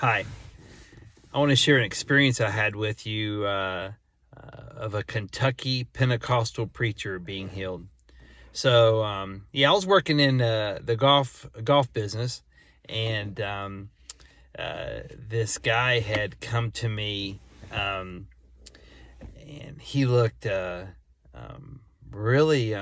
Hi, I want to share an experience I had with you of a Kentucky Pentecostal preacher being healed. So, I was working in the golf business, and this guy had come to me, um, and he looked really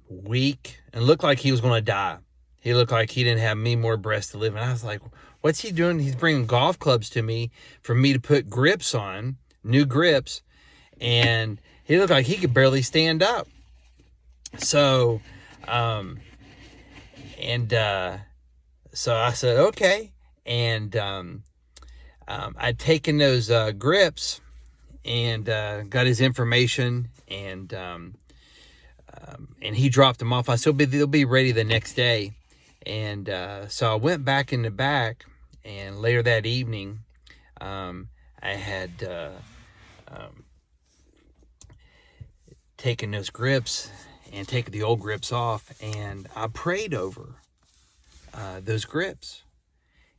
weak and looked like he was going to die. He looked like he didn't have many more breaths to live. And I was like, what's he doing? He's bringing golf clubs to me for me to put grips on, new grips. And he looked like he could barely stand up. So, um, and so I said, okay. And I'd taken those grips and got his information, and he dropped them off. I said they'll be ready the next day. And so I went back in the back, and later that evening, I had taken those grips and taken the old grips off, and I prayed over those grips.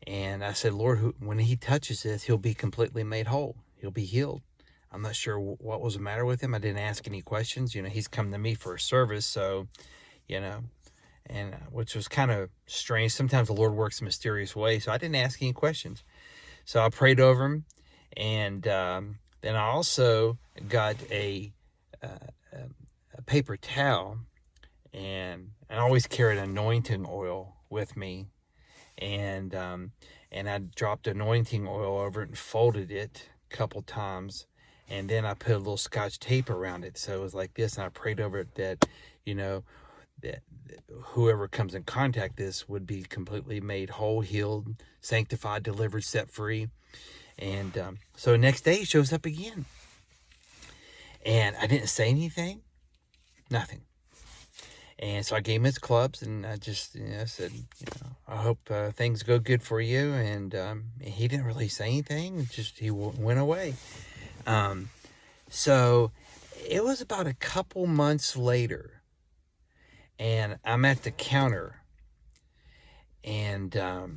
And I said, Lord, when he touches this, he'll be completely made whole. He'll be healed. I'm not sure what was the matter with him. I didn't ask any questions. He's come to me for a service, so, and which was kind of strange. Sometimes the Lord works in mysterious ways, so I didn't ask any questions. So I prayed over him, and then I also got a paper towel, and I always carried anointing oil with me, and I dropped anointing oil over it and folded it a couple times, and then I put a little Scotch tape around it, so it was like this, and I prayed over it that, that whoever comes in contact with this would be completely made whole, healed, sanctified, delivered, set free. And so next day he shows up again, and I didn't say anything, nothing. And so I gave him his clubs, and I just said, I hope things go good for you. And he didn't really say anything. He went away. So it was about a couple months later, and I'm at the counter, and I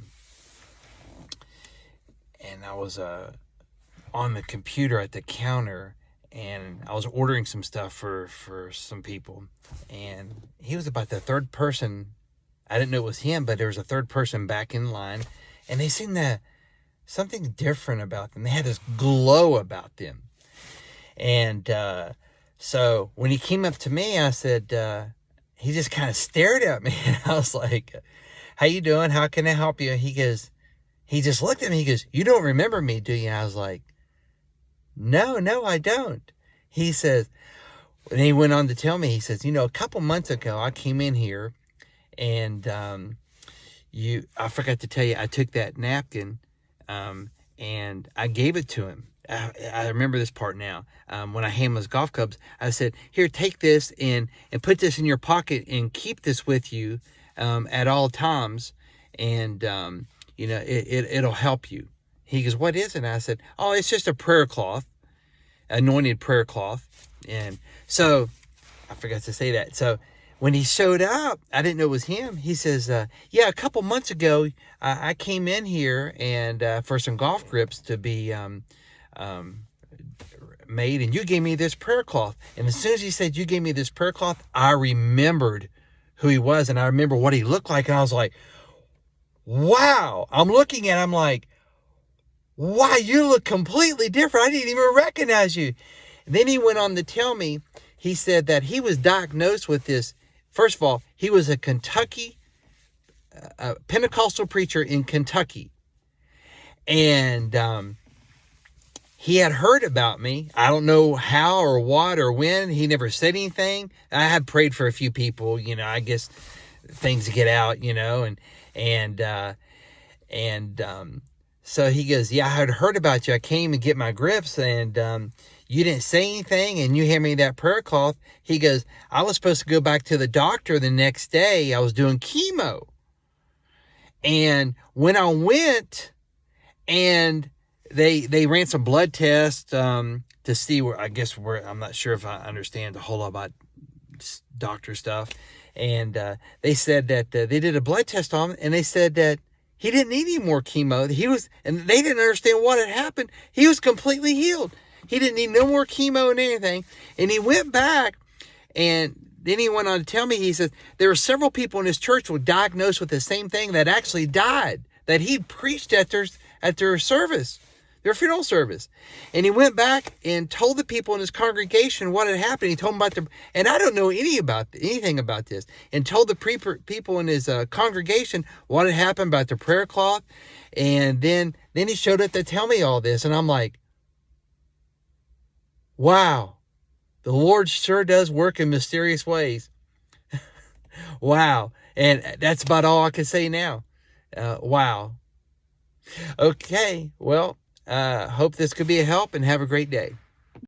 was on the computer at the counter, and I was ordering some stuff for some people, and he was about the third person. I didn't know it was him, but there was a third person back in line, and they seemed to something different about them. They had this glow about them. And so when he came up to me, I said, he just kind of stared at me, and I was like, how you doing? How can I help you? He just looked at me. He goes, you don't remember me, do you? And I was like, no, I don't. He says, and he went on to tell me, he says, a couple months ago, I came in here, and I forgot to tell you, I took that napkin, and I gave it to him. I remember this part now. When I handed him his golf clubs, I said, here, take this and put this in your pocket and keep this with you at all times, and it'll help you. He goes, what is it? And I said, oh, it's just a prayer cloth, anointed prayer cloth. And so I forgot to say that. So when he showed up, I didn't know it was him. He says, yeah, a couple months ago, I came in here and for some golf grips to be made, and you gave me this prayer cloth. And as soon as he said, you gave me this prayer cloth, I remembered who he was, and I remember what he looked like. And I was like, wow. I'm looking at him like, wow, you look completely different. I didn't even recognize you. And then he went on to tell me, he said that he was diagnosed with this. First of all, he was a Pentecostal preacher in Kentucky. And he had heard about me. I don't know how or what or when. He never said anything. I had prayed for a few people, I guess things get out, so he goes, yeah, I had heard about you. I came and get my grips, and you didn't say anything, and you handed me that prayer cloth. He goes, I was supposed to go back to the doctor the next day. I was doing chemo. And when I went, and they ran some blood tests to see where I'm not sure if I understand a whole lot about doctor stuff. And they said that they did a blood test on him, and they said that He didn't need any more chemo. And they didn't understand what had happened. He was completely healed. He didn't need no more chemo and anything. And he went back, and then he went on to tell me, he said, there were several people in his church who were diagnosed with the same thing that actually died, that he'd preached at their service, their funeral service. And he went back and told the people in his congregation what had happened. He told them about and I don't know anything about this, and told the people in his congregation what had happened about the prayer cloth. And then he showed up to tell me all this. And I'm like, wow, the Lord sure does work in mysterious ways. Wow. And that's about all I can say now. Wow. Okay. Well, hope this could be a help, and have a great day.